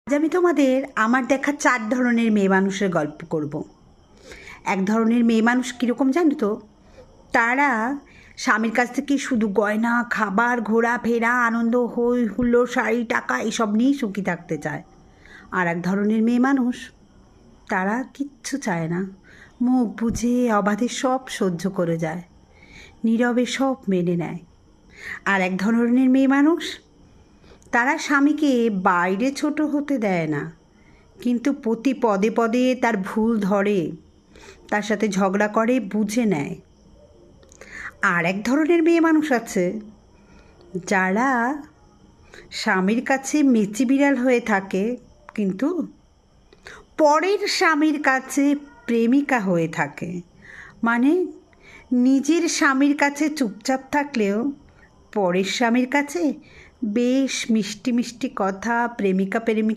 আজ আমি তোমাদের আমার দেখা 4 ধরনের মেয়ে মানুষের গল্প করব। এক ধরনের মেয়ে মানুষ কীরকম জানো তো? তারা স্বামীর কাছ থেকে শুধু গয়না, খাবার, ঘোরাফেরা, আনন্দ, হই হুল্লোড়, শাড়ি, টাকা এসব নিয়েই সুখী থাকতে চায়। আর এক ধরনের মেয়ে মানুষ, তারা কিচ্ছু চায় না, মুখ বুজে অবাধে সব সহ্য করে যায়, নীরবে সব মেনে নেয়। আর এক ধরনের মেয়ে মানুষ, তারা স্বামীকে বাইরে ছোট হতে দেয় না, কিন্তু প্রতি পদে পদে তার ভুল ধরে, তার সাথে ঝগড়া করে, বুঝে নেয়। আর এক ধরনের মেয়ে মানুষ আছে, যারা স্বামীর কাছে মেচি বিড়াল হয়ে থাকে, কিন্তু পরের স্বামীর কাছে প্রেমিকা হয়ে থাকে। মানে নিজের স্বামীর কাছে চুপচাপ থাকলেও পরের স্বামীর কাছে বেশ মিষ্টি মিষ্টি কথা, প্রেমিকা প্রেমিকা